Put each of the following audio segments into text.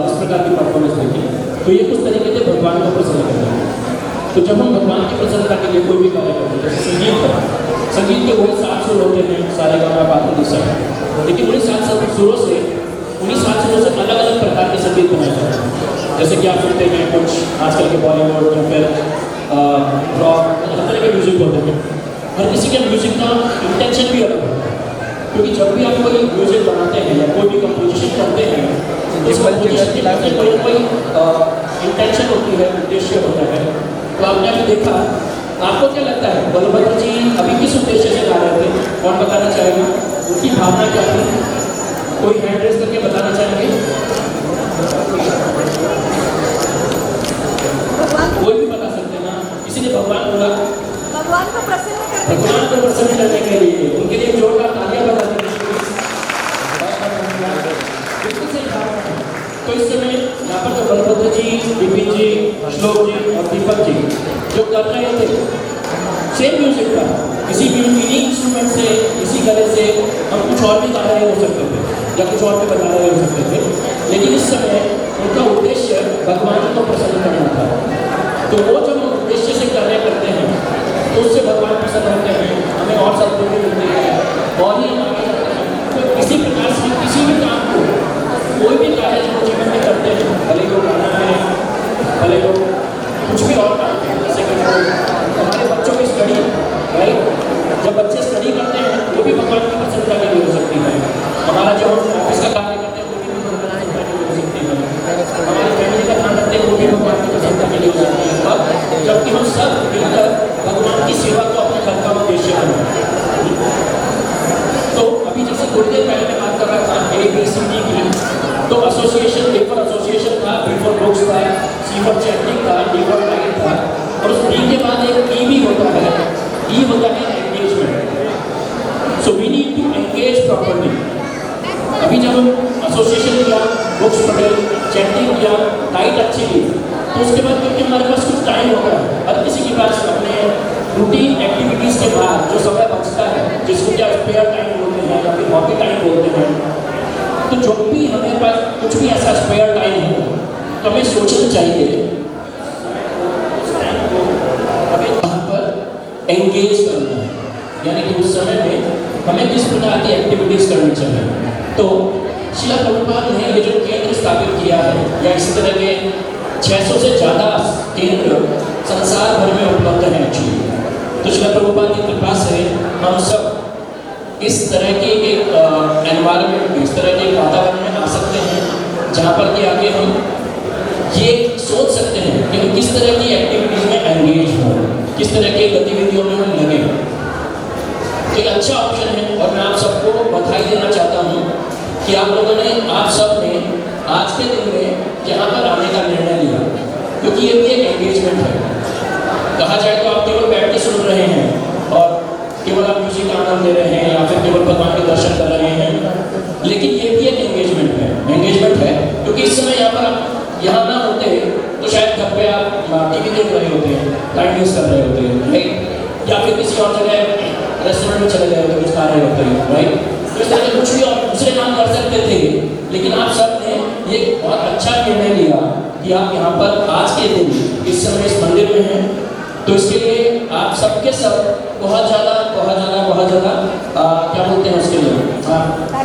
इस प्रकार की परफॉर्मेंस देखी। तो ये कुछ तरीके थे भगवान को प्रसन्न करने के। तो जब हम भगवान की प्रसन्नता के लिए कोई भी कार्य करते हैं, जैसे संगीत के वही 7 सुर होते हैं, सारे गाना बात दिशा है, लेकिन उन्हीं 7 सुरों से अलग अलग प्रकार के संगीत बनाए जाते हैं। जैसे कि आप सुनते हैं कुछ आजकल के बॉलीवुड या फिर रॉक, हर तरह के म्यूजिक होते हैं। हर किसी के म्यूजिक का इंटेंशन भी अलग होता है, क्योंकि जब भी आप कोई म्यूजिक बनाते हैं या कोई भी कंपोजिशन करते हैं तो इस कंपोजिशन के पीछे कोई इंटेंशन होती है, उद्देश्य होता है। तो आपने अभी देखा, आपको क्या लगता है बलभद्र जी अभी किस उद्देश्य से गा रहे थे? कौन बताना चाहेगा? उनकी भावना क्या थी? कोई हैंड रेस करके बताना चाहेंगे? कोई भी बता सकते हैं ना, किसी ने भगवान बोला, भगवान को प्रसन्न करने के लिए, उनके लिए जोरदार तालियां बजा दीजिए। बिल्कुल सही कहा। तो इस समय यहाँ पर जो बलभद्र जी, विपिन जी, श्लोक जी और दीपक जी जो कर रहे थे सेम म्यूजिक का, किसी भी इंस्ट्रूमेंट से, किसी गले से हम कुछ और भी गा रहे हो सकते थे या कुछ और भी बता रहे हो सकते थे, लेकिन इस समय उनका उद्देश्य भगवान को प्रसन्न करना था। तो वो जब उद्देश्य से कार्य करते हैं तो उससे भगवान प्रसन्न होते हैं, हमें और सद्बुद्धि मिलती है और ही हम आगे बढ़ते हैं। तो इसी प्रकार से किसी भी काम को, कोई भी कार्य जो जीवन में करते हैं, भले वो गाना है, भले वो कुछ भी और काम है, जैसे कि हमारे बच्चों की स्टडी, राइट, जब बच्चे स्टडी करते हैं वो भी भगवान की प्रसन्नता के लिए हो सकती है। हमारा जो ऑफिस का कार्य करते हैं वो भी भगवान की प्रसन्नता के लिए हो सकती है। हमारी फैमिली का ध्यान रखते हैं वो भी भगवान की प्रसन्नता के लिए हो सकती है। अब जबकि हम सब मिलकर भगवान की सेवा को अपने घर का उद्देश्य बनाए। तो अभी जैसे थोड़ी देर पहले मैं बात कर रहा था ABCD की, तो एसोसिएशन, A फॉर एसोसिएशन था, B फॉर बुक्स था, C फॉर चैटिंग था, D फॉर लाइट था, और उस D के बाद एक E भी होता है, E होता है engagement. So we need to engage properly. अभी जब हम एसोसिएशन किया, बुक्स पढ़े, चैटिंग किया, लाइट अच्छी ली, तो उसके बाद क्योंकि हमारे पास कुछ टाइम होता है, हर किसी के पास अपने रूटीन एक्टिविटीज़ के बाद जो समय बचता है, जिसको क्या स्पेयर टाइम बोलते हैं या फिर हॉबी टाइम बोलते हैं, तो जब भी हमें पास कुछ भी ऐसा स्पेयर टाइम हो तो हमें सोचना चाहिए हमें वहाँ पर एंगेज करना है, यानी कि उस समय में हमें किस प्रकार की एक्टिविटीज़ करनी चाहिए। तो शिला प्रभुपाद ने ये जो केंद्र स्थापित किया है, या इसी तरह के 600 से ज़्यादा केंद्र संसार भर में उपलब्ध हैं एक्चुअली। तो शिला प्रभुपाद की कृपा से हम सब इस तरह के एक एनवायरनमेंट में, इस तरह के वातावरण में आ सकते हैं जहाँ पर कि आगे हम ये सोच सकते हैं कि हम किस तरह की एक्टिविटीज़ में एंगेज हों, किस तरह की गतिविधियों में हम लगे। तो एक अच्छा ऑप्शन है और मैं आप सबको बधाई देना चाहता हूँ कि आप लोगों ने, आप सब ने आज के दिन में यहाँ पर आने का निर्णय लिया, क्योंकि ये भी एक एंगेजमेंट है। कहा जाए तो आप केवल बैठ के सुन रहे हैं और केवल आप म्यूजिक का आनंद ले रहे हैं या फिर केवल भगवान के दर्शन कर रहे हैं, लेकिन ये भी एक एंगेजमेंट है, क्योंकि इस समय यहाँ पर आप यहाँ ना होते तो शायद घर पे आप TV देख रहे होते हैं, टाइम यूज कर रहे होते हैं, राइट, या फिर किसी और जगह रेस्टोरेंट में चले गए होते, कुछ खा रहे होते हैं, राइट। तो इस तरह के कुछ भी और दूसरे काम कर सकते थे, लेकिन आप सब ने ये बहुत अच्छा निर्णय लिया कि आप यहाँ पर आज के दिन इस समय इस मंदिर में हैं। तो इसके लिए आप सबके सब बहुत ज़्यादा क्या बोलते हैं उसके लिए,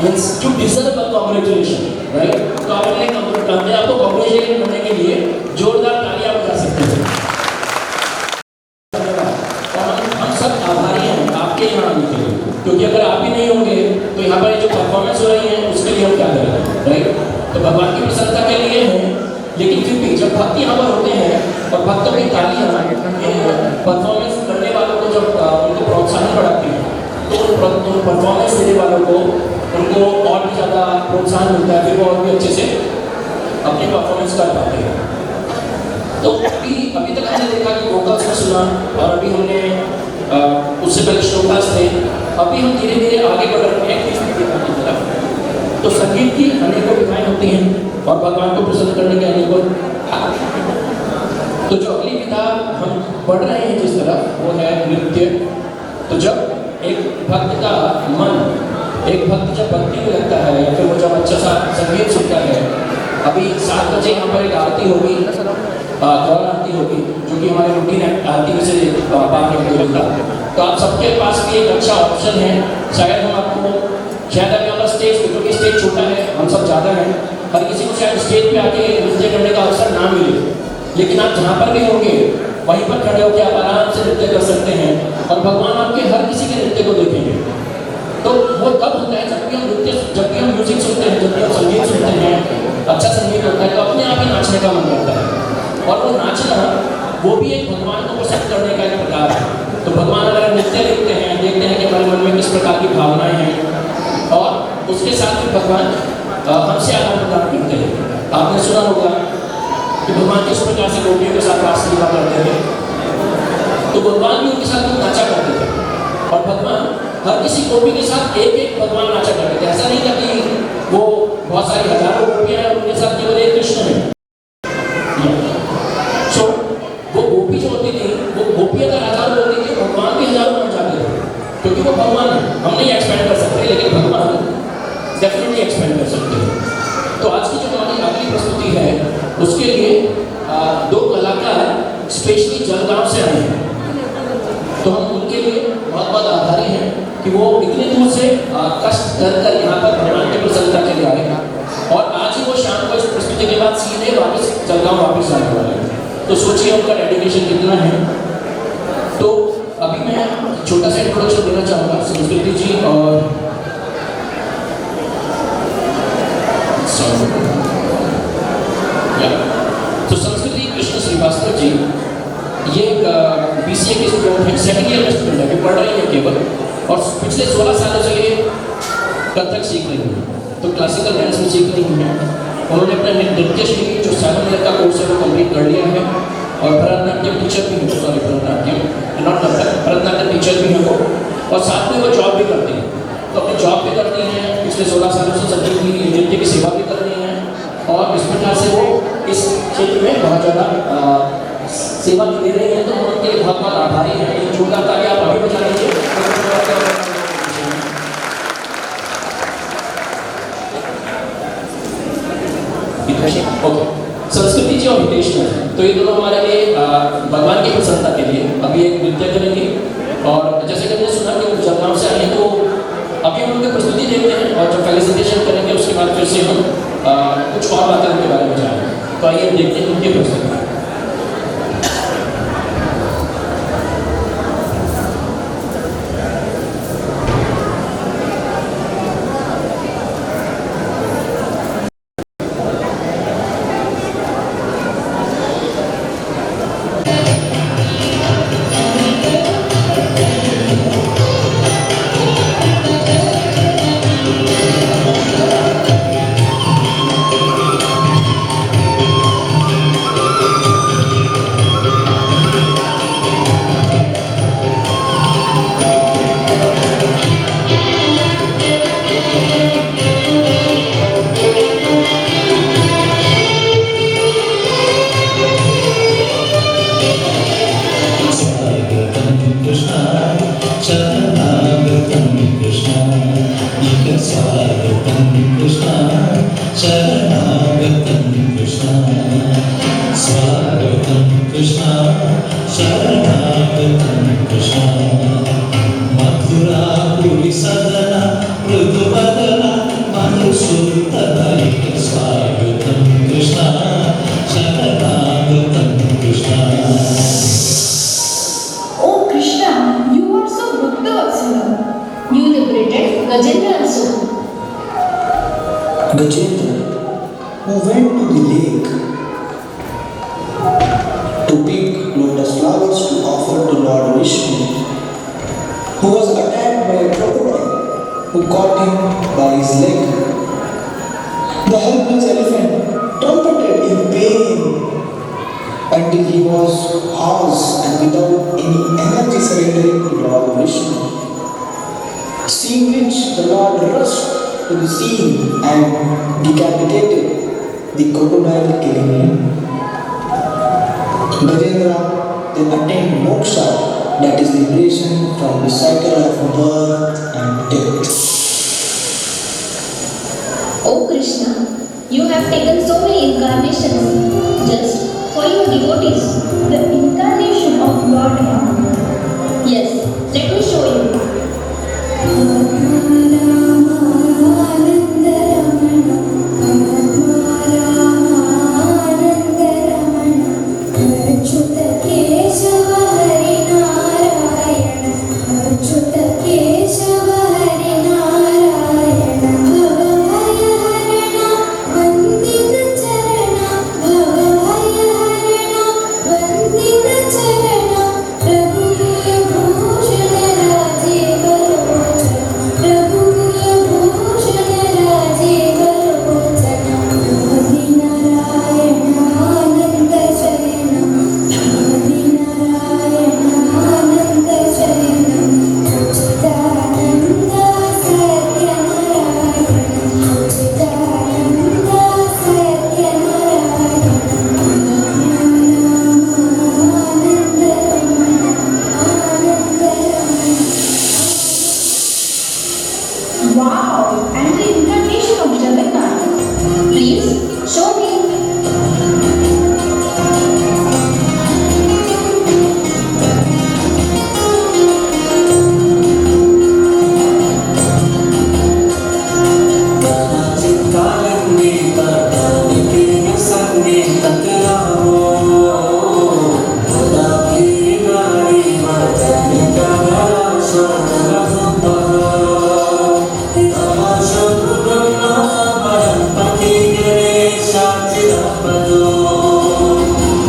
means to deserve a congratulation, right. तो अपने आपको कांग्रेचुलेट होने के लिए जोरदार तालियां बजा सकते हैं। और हम सब आभारी हैं आपके यहाँ आने के लिए, क्योंकि अगर आप ही नहीं होंगे तो यहाँ पर जो परफॉर्मेंस हो रही है उसके लिए हम क्या करें, राइट। तो भगवान की प्रसन्नता के लिए है, लेकिन फिर भी जब भक्त यहाँ पर होते हैं और भक्तों की तालियां परफॉर्मेंस करने वालों को जब उनको प्रोत्साहन बढ़ाती है, तो उन परफॉर्मेंस देने वालों को उनको और भी ज़्यादा प्रोत्साहन मिलता है, फिर वो और भी अच्छे से अपनी परफॉर्मेंस कर पाते हैं। तो अभी तक हमने देखा कि वोकल्स में सुना, और अभी हमने उससे पहले श्लोकास थे, अभी हम धीरे धीरे आगे बढ़ रहे हैं कृष्ण की तरफ। तो संगीत की अनेकों विधाएं होती हैं और भगवान को प्रसन्न करने के अनेकों। तो जो अगली विधा हम पढ़ रहे हैं जिस तरफ, वो है नृत्य। तो जब एक भक्त का मन, एक भक्त जब भक्ति में लगता है या फिर वो जब अच्छा सा संगीत सुनता है अभी 7 बजे यहाँ पर एक आरती होगी, गौर आरती होगी, जो कि हमारे रूटीन आरती में से पाठ होगा। तो आप सबके पास भी एक अच्छा ऑप्शन है। शायद हम आपको शायद अभी हमारा स्टेज, क्योंकि स्टेज छोटा है, हम सब ज़्यादा हैं, हर किसी को शायद स्टेज पे आके नृत्य करने का अवसर ना मिले, लेकिन आप जहाँ पर भी होंगे वहीं पर खड़े होकर आप आराम से नृत्य कर सकते हैं और भगवान आपके हर किसी के नृत्य को देखेंगे। तो वो तब होता है जब भी हम नृत्य, जब भी हम म्यूजिक सुनते हैं, जब भी हम संगीत सुनते हैं, अच्छा संगीत होता है, तो अपने आप ही नाचने का मन करता है। और वो नाचना, वो भी एक भगवान को प्रसन्न करने का एक प्रकार है। तो भगवान अगर नृत्य देखते हैं, देखते हैं कि हमारे मन में किस प्रकार की भावनाएं हैं, और उसके साथ ही भगवान हमसे आदान प्रदान करते हैं। आपने सुना होगा कि भगवान किस प्रकार से गोपियों के साथ रास लीला करते हैं, तो भगवान भी उनके साथ नाचा करते थे। और भगवान हर किसी गोपी के साथ एक एक भगवान नाचा करते थे। ऐसा नहीं था कि वो बहुत सारी हजारों गोपियां हैं, उनके साथ केवल एक कृष्ण है। सो वो गोपी जो होती थी, वो गोपी अगर हजारों होती थी, भगवान भी हजारों बन जाते थे, क्योंकि वो भगवान है। हम नहीं एक्सपेंड कर सकते, लेकिन भगवान डेफिनेटली एक्सपेंड कर सकते हैं। तो आज की जो हमारी अगली प्रस्तुति है, उसके लिए 2 कलाकार स्पेशली जलगांव से आए हैं। तो हम उनके लिए बहुत बहुत आभारी हैं कि वो इतने दूर से कष्ट कर यहाँ पर भगवान की प्रसन्नता के लिए आए, और आज ही वो शाम को इस प्रस्तुति के बाद सीधे वापस जलगांव वापस आने वाले हैं। तो सोचिए उनका डेडिकेशन कितना है। तो अभी मैं छोटा सा इंट्रोडक्शन देना चाहूँगा संस्कृति जी और तो संस्कृति कृष्ण श्रीवास्तव जी, ये एक BCA के स्टूडेंट हैं, सेकंड ईयर में स्टूडेंट है, पढ़ रही है केवल, और पिछले 16 सालों से ये कथक सीख रही है। तो क्लासिकल डांस में सीख रही है। उन्होंने अपना नृत्य शैली जो 7 ईयर का कोर्स है वो कंप्लीट कर लिया है, और भरतनाट्यम टीचर भी है, sorry Bharatanatyam not Kathak, Bharatanatyam teacher भी है वो, और साथ में वो जॉब भी करती है। तो अपनी जॉब भी करती हैं, पिछले 16 सालों से सभी की नृत्य की सेवा भी कर रही हैं, और इस प्रकार से वो इस क्षेत्र में बहुत ज़्यादा सेवा दे रही हैं। तो हम उनके लिए बहुत बहुत आभारी हैं। एक छोटा ताली आप अभी बजा लीजिए। ओके, संस्कृति जी और हितेश जी, तो ये दोनों हमारे लिए भगवान की प्रसन्नता के लिए अभी एक नृत्य करेंगे। और जैसे कि हमने सुना कि वो जलगांव से आए, तो अभी हम उनकी प्रस्तुति देखते हैं, और जब फेलिसिटेशन करेंगे उसके बाद फिर से हम कुछ और बातें उनके बारे में जानेंगे। तो आइए देखते हैं उनकी प्रस्तुति। Gajendra, who went to the lake to pick lotus flowers to offer to Lord Vishnu, who was attacked by a crocodile who caught him by his leg. The helpless elephant trumpeted in pain until he was hoarse and without any energy surrendering to Lord Vishnu. Seeing which, the Lord rushed to the scene and decapitated the crocodile, killing him. Gajendra then attained moksha, that is liberation from the cycle of birth and death. O Krishna, You have taken so many incarnations just for your devotees. The incarnation of Lord Rama. Yes, let me show you. Wow! And the incarnation of Jagannath. Please show me.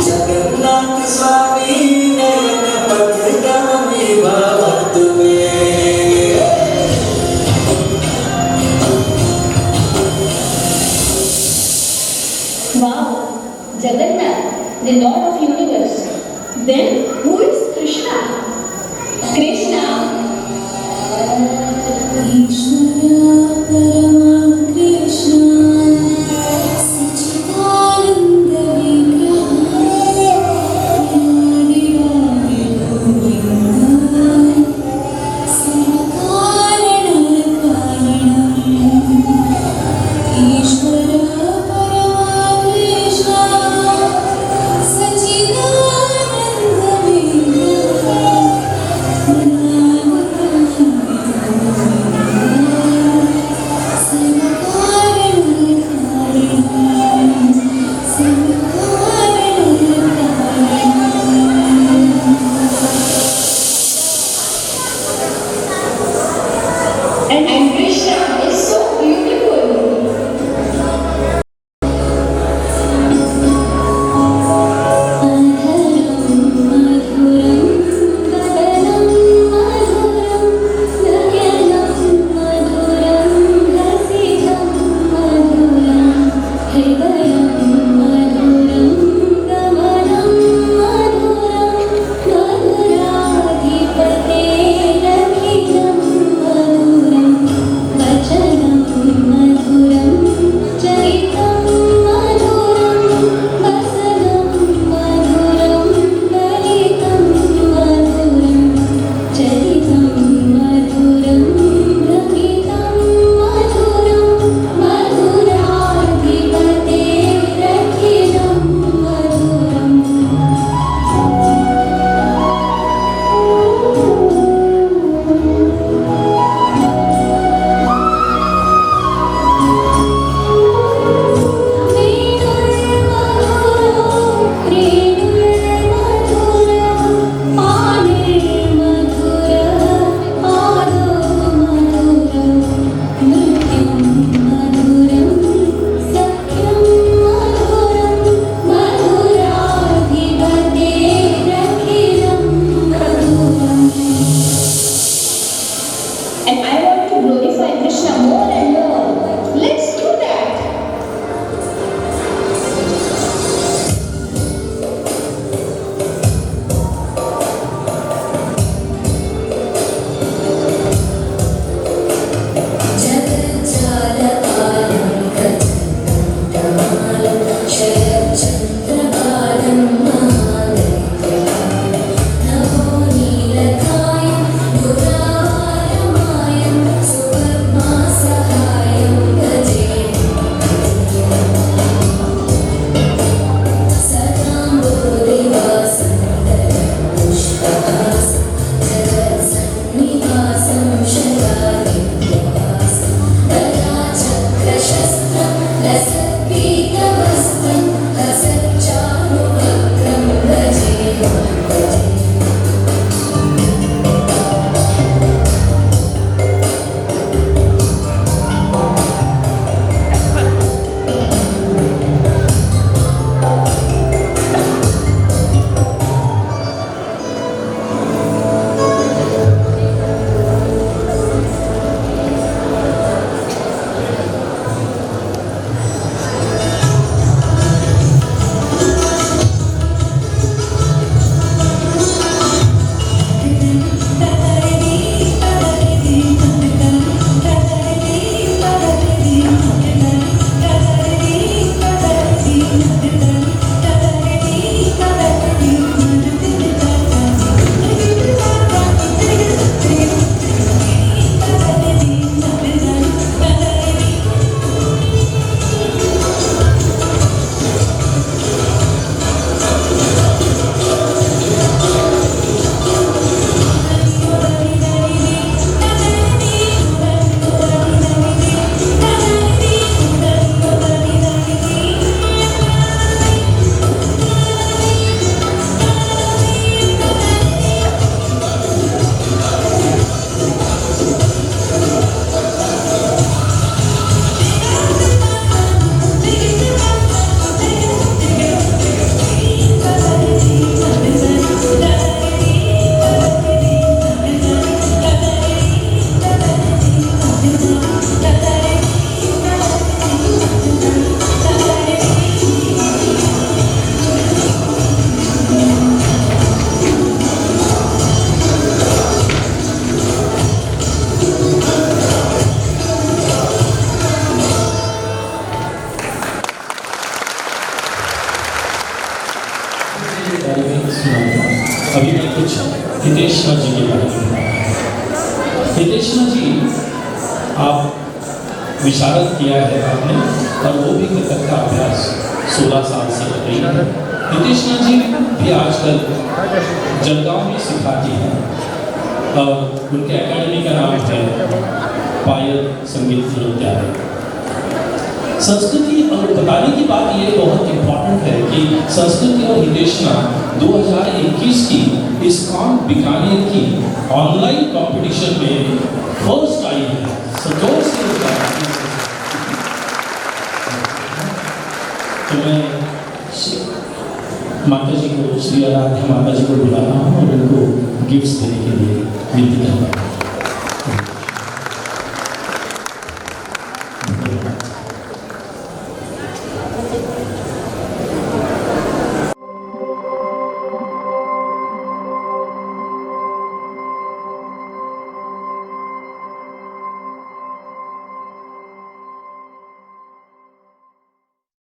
Jagannath स्वामी नयन पथगामी बाबा तुम्हें Wow, Jagannath, the Lord of Universe. Then who is Krishna? Krishna. Sachidana के बारे में सुनाऊंगा। अभी मैं कुछ हितेश्वर जी के बारे में बताऊंगा। हितेश्वर जी, आप विशारद किया है आपने, और वो भी कथक का अभ्यास 16 साल से कर रही है। हितेश्वर जी भी आजकल जलगांव में सिखाती हैं, और उनके एकेडमी का नाम है पायल संगीत नृत्यालय। संस्कृति और बताने की बात ये बहुत इम्पोर्टेंट है कि संस्कृति और हितेशना 2021 की इस्कॉन बीकानेर की ऑनलाइन कंपटीशन में फर्स्ट आई है। जोर से तो मैं माता जी को, श्री आराध्या माता जी को बुलाना हूँ और उनको गिफ्ट्स देने के लिए विनती करता हूँ।